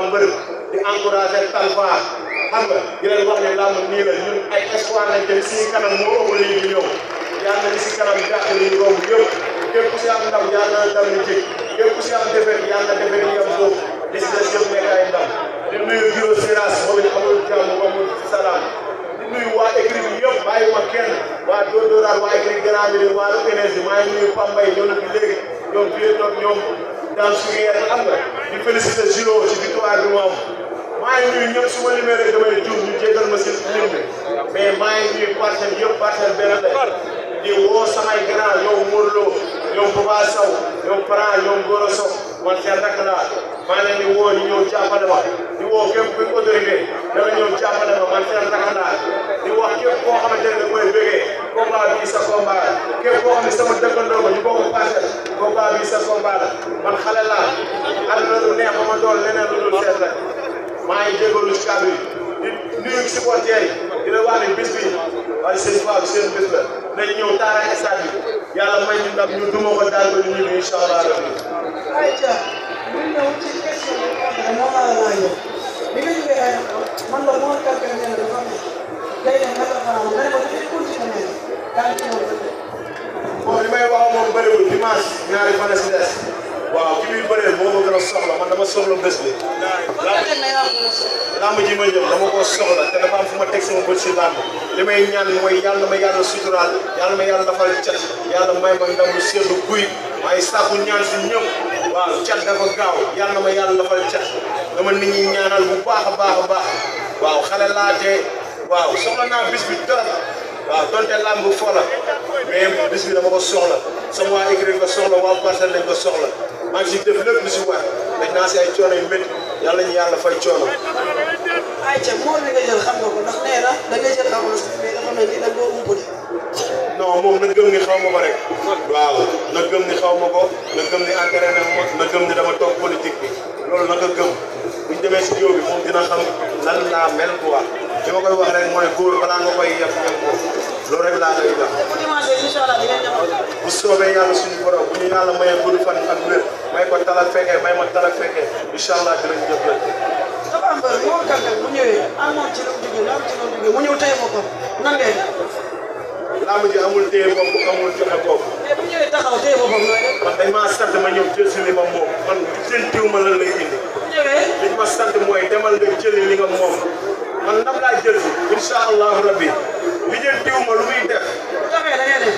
mbër di encouragé Talfa xam nga di leen wax ne làmb nii la ñun ay espoir lañ te si kanam moo ëpp lii di ñëw yàlla na si kanam jàpp li ñu romb yëpp képp ku si am ndam yàlla na ndam ni jég képp ku si am defet yàlla na defet yi am foofu di si des yëpp nekk ay ndam di nuyu Giro Seras moom it amul jàmm amul salaam di nuyu waa écrit bi yëpp bàyyi ma kenn waa Dóoraat waa écrit Grand Médine waa énergie maa ngi nuyu Pambay ñoo na fi léegi ñoom fii toog ñoom dans suyeer xam nga di félicité Giro ci victoire bi mu am maa ngi nuyu ñëpp su ma limee rek damay juum ñu jégal ma si lim bi mais maa ngi nuyu parcelle yëpp parcelle benn la di woo samay grand ñoom Modou Lo ñoom Papa Sow ñoom Fra ñoom Goro Sow man seen rakk laa maa leen di woo ñu ñëw jàppale ma di woo képp kuy autorité danga ñëw jàppale ma man seen rakk laa di wax képp koo xamante ne mooy bëggee combat bi sa combat képp koo xam ne sama dëkkandoo ko ñu bokk parcelle combat bi sa combat la man xale laa àdduna lu neex ba ma doon leneen lu dul seet la maa ngi jégalu ci kàddu yi di nuyu supporters yi di la wax ne bis bi waaye seen fois bi seen bis la nañu ñëw taara stade bi yàlla may ñu ndam ñu duma ko daal ba ñu ñibbi incha allah rabbi. ayca ñu ñëw ci question bi nga xam ne moom laa la laajee bi nga ñëwee aéroport man la moo tàggat ne la dafa am day dem naka xanaa nga ne ko dafay continuer daal ci ñëw bon li may wax moom bëriwul dimanche ñaari fan si des waaw ki muy bëree moo ma gën a soxla man dama soxla bés bi. lamb ji ma ñëw dama ko soxla te dafa am fu ma teg sama bët si lamb li may ñaan mooy yàlla na ma yàlla suturaal yàlla na ma yàlla dafal cat yàlla may ma ndam lu seddu guy waaye sàkku ñaan si ñëpp waaw cat dafa gaaw yàlla na ma yàlla dafal cat dama nit ñi ñaanal bu baax a baax a baax waaw xale laatee waaw soxla naa bis bi trop waaw donte lamb fo la mais bis bi dama ko soxla sama waa écrit ko soxla waa parcelle lañ ko soxla maa ngi si def lépp lu si war dañ naa si ay coono yu métti yàlla ñu yàlla fay coono. ayca moom li nga jël xam nga ko ndax nee na da ngay jël avance mais dafa mel ni da nga umpale. non moom na gëm ni xaw ma ko rek. waaw na gëm ni xaw ma ko na gëm ni entraîné ma na gëm ni dama toog politique bi loolu na ko gëm buñ demee si jiw bi moom dina xam lan laa mel quoi li ma koy wax rek mooy góor balaa nga koy yeb ñam ko loolu rek laa koy wax. bu dimanche incha allah di ngeen ñamal. bu soobee yàlla suñu borom bu ñu yàlla mayee gudd fan ak wér may ko talak fekkee may ma talak fekkee incha allah dinañ jëflante. dafa am bëri moo gàllankoor bu ñëwee amoon ci lu mu jógee am ci lu mu jógee mu ñëw tey ma ko nan ngay def. lamb ji amul téye bopp amul joxe bopp. mais bu ñëwee taxaw téye boppam nooy def. man dañ maa sant ma ñëw jël si li ma moom man seen tiw ma lan lay indi. bu ñëwee. li ma sant mooy demal nga jëli li nga moom man ndam laa jël si incha allahu rabbi li jël tiw ma lu muy def. bu taxee da ngay def.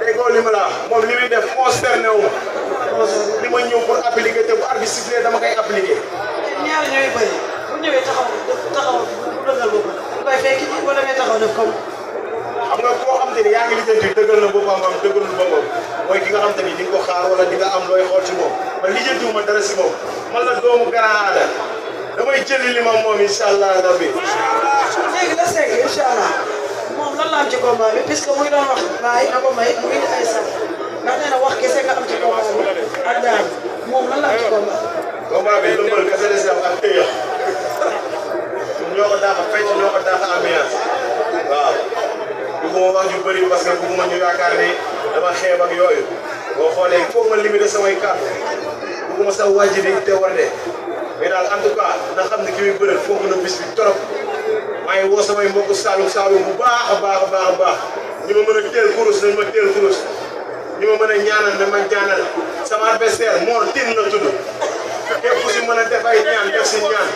déggoo li ma la moom li muy def concerné wu ma. li ma ñëw pour appliquer te bu arbitre sifflé dama koy appliquer. ñaar ñooy bëri bu ñëwee taxaw taxaw bu dëggal boppam bu koy fekk ci wala ngay taxaw def comme. xam nga koo xam te ni yaa ngi lijjanti dëggal na boppam am dëggalul boppam mooy ki nga xam te ni di nga ko xaar wala di nga am looy xool ci moom man lijjantiwu ma dara si moom man la doomu Grand Ada damay jëli li ma moom incha allah rabbi. léegi la seeg incha allah moom lan la am ci combat bi puisque mu ngi doon wax bàyyi na ko may mu indi ay sax ndax nee na wax kese nga am ci combat bi ak daal moom lan la am ci combat bi. combat bi lëmbal kese la si am ak tëya ñoo ko daax a fecc ñoo ko daax a ambiance waaw. bëgguma wax ju bëri parce que bëgguma ñu yaakaar ni dama xeeb ak yooyu boo xoolee foog ma limité samay kàddu bëgguma sax wàjji di te war de mais daal en tout cas na xam ne ki muy bëre foog na bis bi trop maa ngi woo samay mbokku Saalum Saalum bu baax a baax a baax a baax ñi ma mën a teel kurus nañ ma teel kurus ñi ma mën a ñaanal na ma ñaanal sama adversaire Mor Tine la tudd képp ku si mën a def ay ñaan def si ñaan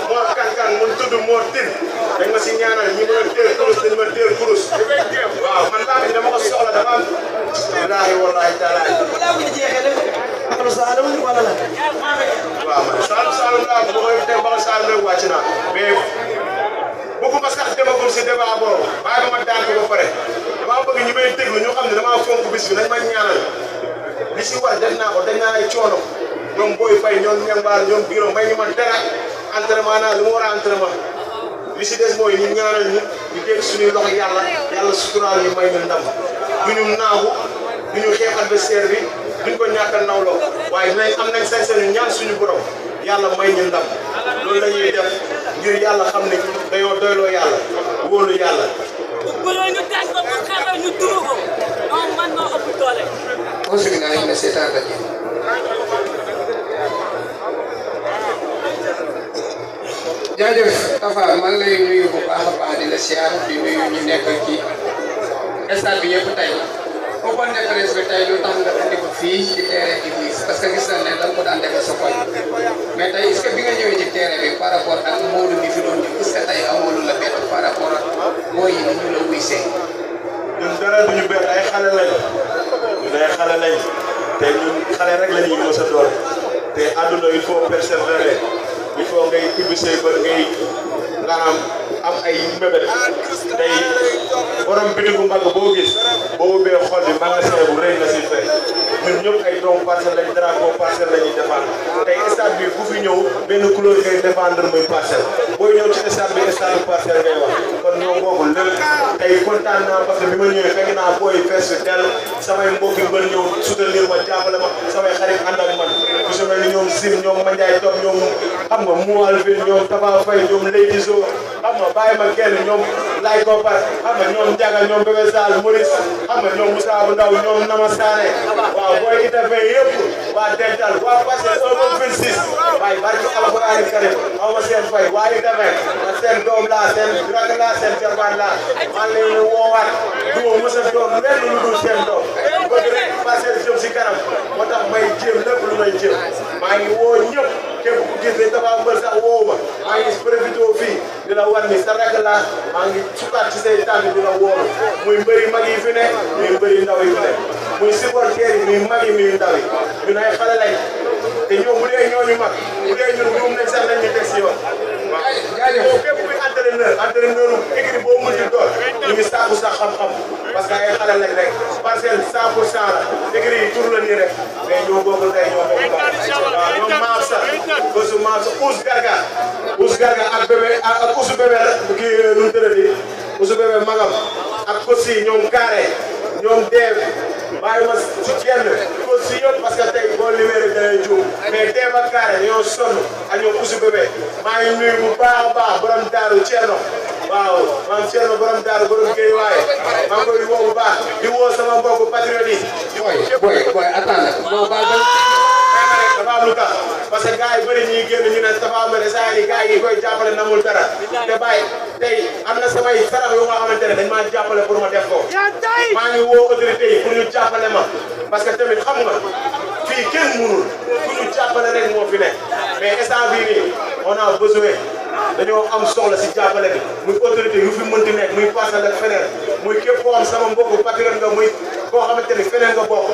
Mor Kankan mun tudd Mor Tine dañ ma si ñaanal ñi mën a teel kurus dañ ma teel kurus waaw man laa bi dama ko soxla dafa am wallaahi wallaahi taalaay bu laa bëgg jeexee def ko Saalum wala la. waaw man Saalum laa bu ma koy def ba Saalum rek wàcc naa mais bëgguma sax demagum si débat boobu bàyyi ba ma daan ko ba pare damaa bëgg ñi may déglu ñu xam ne damaa fonk bis bi nañ ma ñaanal li si war def naa ko dañ naa ay coono ñoom Boy Faye ñoom Ñambaar ñoom Biro may ñu ma dara entraînement naa lu ma war a entraînement li si des mooy ñu ñaanal ñu dégg suñuy loxo yàlla yàlla suturaal ñu may ñu ndam du ñu naagu du ñu xeex adversaire bi duñ ko ñàkk a nawloo waaye dinañ am nañ sañ-sañ ñaan suñu borom yàlla may ñu ndam loolu la ñuy def ngir yàlla xam ne dañoo doyloo yàlla wóolu yàlla. bu loolu ñu tànn ko bu xeexee ñu duru ko non man maa ëpp doole. Auzu billaahi mina seytaani rajiim. jaajëf Tafa man lay nuyu bu baax a baax di la siyaar di nuyu ñu nekk ci stade bi yëpp tey open de presse bi tey lu tax nga andi ko fii ci terrain Iblis parce que gis nañ ne da nga ko daan defee sa koñ mais tey est-ce que bi nga ñëwee ci terrain bi par rapport ak Modou mi fi doon ñëw est-ce que tey amoo lu la bett par rapport ak mooy yi ñu la wuy see. ñun dara duñu bett ay xale lañ ñun ay xale lañ te ñun xale rek la ñuy mos a doon te àdduna il faut persévérer il faut ngay ubbi say bër ngay maanaam am ay mbébét tey borom bitigu mbagg boo gis boo ubbee xol bi magasin bu rëy na si fekk ñun ñëpp ay doomu Parcelles lañ drapeau Parcelles la ñuy défendre tey stade bi bu fi ñëw benn couleur ngay défendre muy Parcelles booy ñëw ci stade bi stade Parcelles ngay wax kon ñoo bokk lépp tey kontaan naa parce que bi ma ñëwee fekk naa booy fees fi del samay mbokk yu bëri ñëw soutenir ma jàppale ma samay xarit ànd ak man ku si mel ni ñoom Zim ñoom Mandiaye Top ñoom xam nga Moualvin ñoom Tafa Faye ñoom Lady Zo xam nga bàyyi ma kenn ñoom Lay Kopar xam nga ñoom Ndiaga ñoom Bébé Sall Maurice xam nga ñoom Moussa bu Ndaw ñoom Nama Sané waaw booy ITV yëpp waa Dental waa Parcelles 1 ba 26 waaye barki Alxuraan Karim aw ma seen fay waa ITV ma seen doom laa seen rak laa seen jarbaat laa maa ngi leen di woowaat du ma mës a doon lenn lu dul seen doom bëgg rek Parcelles jëm si kanam moo tax may jéem lépp lu may jéem maa ngi woo ñëpp képp ku gis ne Tapha Mbeur sax woowu ma maa ngi profité fii di la wan ni sa rek la maa ngi sukkaat ci say tànk di la wóor muy mbëri mag yi fi ne muy mbëri ndaw yi fi ne muy supporter yi muy mag yi muy ndaw yi ñun ay xale lañ te ñoom bu dee ñooñu mag bu dee ñun ñoom nañ sax nañ ñu teg si yoon. waaw képp kuy entraîneur équipe boo mën di doon ñu ngi sàkku sax xam-xam parce que ay xale lañ rek Parcelles 100% la équipe yi tur la nii rek mais ñoo bokk tey ñoo bokk waaw ñoom maam sax bésu maam sax Ous Garga ak bébé ak Oussou bébé kii nu mu tëddee Oussou bébé magam ak Kossi ñoom Kaare ñoom Dev bàyyi ma ci kenn Kossi yëpp parce que tey boo libéré da ngay juum mais Dev ak Kaare ñoo sonn ak ñoom Oussou bébé maa ngi nuyu bu baax a baax borom daaru Thierno waaw maam Thierno borom daaru borom Guèye waaye maa ngi koy woo bu baax di woo sama mbokku patriote yi. booy attends dafa am lu tax parce que gars yi bëri ñuy génn ñu ne Tapha Mbeur saa yi gars yi koy jàppale namul dara te bàyyi tey am na samay sarax yu nga xamante ne dañ maa jàppale pour ma def ko maa ngi woo autorité yi pour ñu jàppale ma parce que tamit xam nga fii kenn mënul ku ñu jàppale rek moo fi nekk mais instant bii nii on a besoin dañoo am soxla si jàppale bi muy autorité yu fi mënti nekk muy Parcelles ak feneen muy képp koo xam sama mbokku patriote nga muy koo xamante ni feneen nga bokk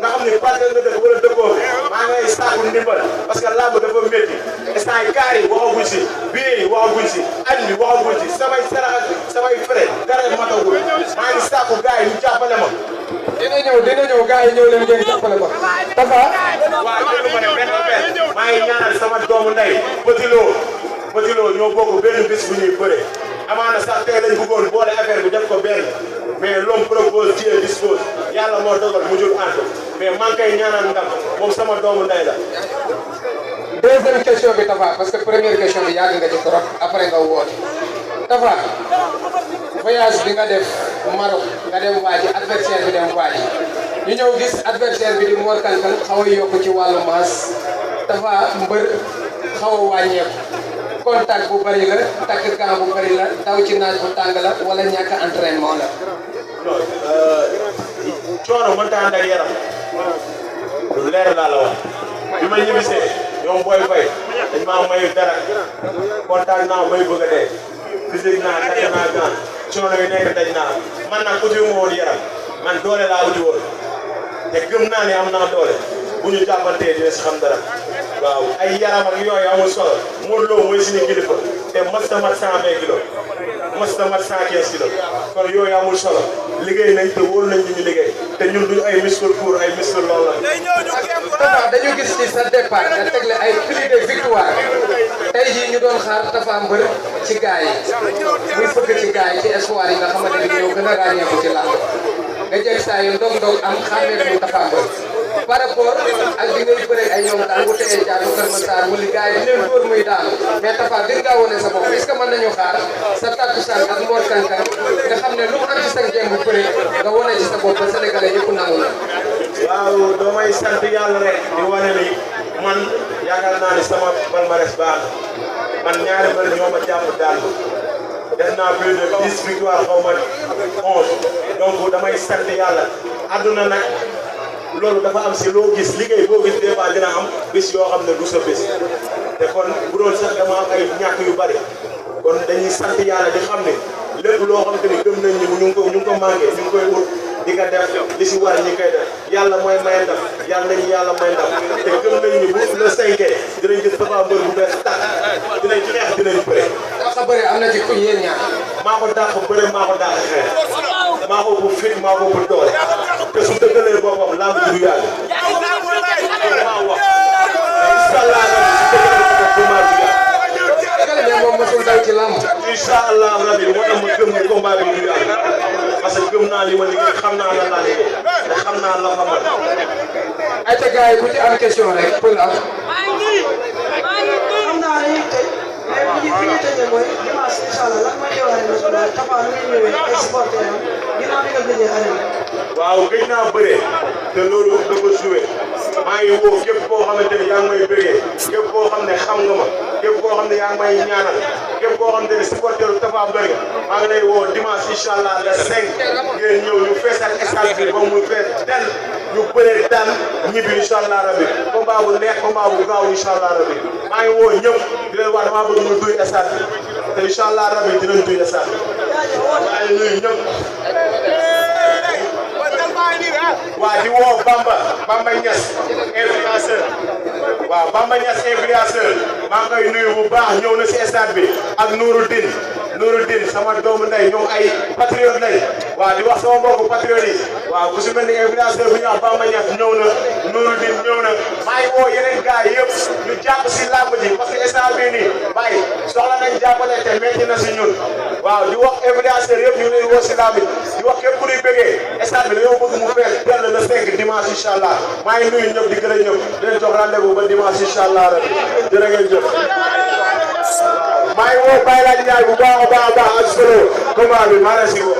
nga xam ni Parcelles nga dëkk wala dëkkoo maa ngi lay saaku ndimbal parce que làmb dafa métti instant yi kaar yi waxaguñ si billet yi waxaguñ si añ bi waxaguñ si samay sarax ak samay frais dara matagul maa ngi saaku gars yi ñu jàppale ma. dina ñëw gars yi ñëw leen ngeen jàppale ko Tafa. waaw dégg nga ne benn maa ngi ñaanal sama doomu ndey Petit Lo ñoo bokk benn bis bu ñuy bëree amaana sax tey lañ bëggoon boole affaire bi def ko benn mais l'homme propose Dieu dispose yàlla moo dogal mujjul ànd mais maa ngi koy ñaanal ndam moom sama doomu ndey la. deuxième question bi Tafa parce que première question bi yàgg nga ci trop après nga woote Tafa voyage bi nga def Maroc nga dem waaji adversaire bi dem waaji ñu ñëw gis adversaire bi di Mor Kang Kang xaw a yokk ci wàllu maas Tapha Mbeur xaw a wàññeeku contact bu bari la takk camp bu bari la daw ci naaj bu tàng la wala ñàkk entraînement la. non coono mënta ànd ak yaram lu leer laa la wax bi ma ñibbisee ñoom booy fay dañ maa mayu dara kontaan naa bay bëgg a dee physique naa takk naa gan coono yi nekk daj naa man nag uti wu ma woon yaram man doole laa uti woon te gëm naa ne am naa doole bu ñu jàppantee dina si xam dara waaw ay yaram ak yooyu amul solo Modou Lo mooy suñu kilifa te mës na mat 120 kilos mës na mat 115 kilos kon yooyu amul solo liggéey nañ te wóor nañ ñu liggéey te ñun duñu ay muscle pour ay muscle loolu Tapha dañu gis ci sa départ nga tegle ay prix de victoire tey jii ñu doon xaar Tapha Mbeur ci gars yi muy fëgg ci gars yi ci espoir yi nga xamante ni ñoo gën a ràññeeku ci làmb nga jeg saa yu ndog-ndog am xàmmee mu Tapha Mbeur par rapport ak bi ngay bëre ay ñoom daan bu teyee jaatu Kër Massar wuli gars yi di leen dóor muy daanu mais Tapha gën ngaa wane sa bopp est-ce que mën nañu xaar sa takkusaan ak Mor Kankan nga xam ne lu mu am ci sa jéem bu bëre nga wane ci sa bopp ba Sénégalais yëpp nangu la. waaw damay sant yàlla rek di wane ni man yaakaar naa ni sama palmarès baax man ñaari mbër ñoo ma jàpp daal def naa plus de 10 victoires xaw ma 11 donc damay sant yàlla àdduna nag loolu dafa am si loo gis liggéey boo gis des fois dina am bis yoo xam ne du sa bis te kon bu doon sax dama am ay ñàkk yu bari kon dañuy sant yàlla di xam ne lépp loo xam te ni gëm nañ ni ñu ngi ko manqué ñu ngi koy ut di nga def li si war ñi koy def yàlla mooy may ndam yàlla nañu yàlla may ndam te gëm nañ ni bu le 5 dinañ gis Tapha Mbeur bu bees tàq dinañ xeex dinañ bëre. dafa bëre am na ci ku yéen ñaar. maa ko dàq bëre maa ko dàq xeex maa ko bu fit maa ko bu doole te su dëggalee boppam lamb ji du yàgg. maa wax incha allah rabi su dëggalee boppam maa du yàgg. mais moom mosul daw ci lamb. incha allah rabi moo tax ma gëm ni combat bi du yàgg parce que gëm naa li ma liggéey xam naa lan laa liggéey te xam naa la xamal. ayca gars yi ku ci am question rek pël am. xam naa ne tey mais fi ñu tëjee mooy dimanche incha allah lan mooy ñëw arène nationale Tapha nu muy ñëwee ay supporters am ginnaaw bi nga gëjee arène. waaw gëj naa bëree te loolu dafa joué maa ngi woo képp koo xamante ni yaa ngi may bëree képp koo xam ne xam nga ma képp koo xam ne yaa ngi may ñaanal képp koo xamante ni supporteru Tapha Mbeur maa ngi lay woo dimanche incha allah le 5 ngeen ñëw ñu feesal stade bi ba mu fees tel ñu bëree daan ñibbi incha allah rabi combat bu neex combat bu gaaw incha allah rabi maa ngi woo ñëpp di leen wax damaa bëgg ñu duy stade bi te incha allah rabi dinañ duy stade bi maa ngi nuyu ñëpp. waa di woo Bamba Niass influenceur waaw Bamba Niass influenceur maa ngi koy nuyu bu baax ñëw na si stade bi ak Nouroudine sama doomu ndey ñoom ay patriote lañ waaw di wax sama mbokku patriote yi waaw ku si mel ni influenceur bu ñu wax Bamba Niass ñëw na Nouroudine ñëw na maa ngi woo yeneen gars yëpp ñu jàpp si làmb ji parce que stade bii nii bàyyi soxla nañ jàppale te metti na si ñun waaw di wax influenceur yëpp ñu ngi leen woo si làmb ji di wax képp ku ñuy bëggee stade bi dañoo bëgg mu fees dell le 5 dimanche incha allah maa ngi nuyu ñëpp di gërëm ñëpp di leen jox rendez-vous ba dimanche incha allah rek jërë ngeen jëf. maa ngi woo Baye Laaj Ndiaye bu baax a baax ak solo comment bi maa ngi si woo.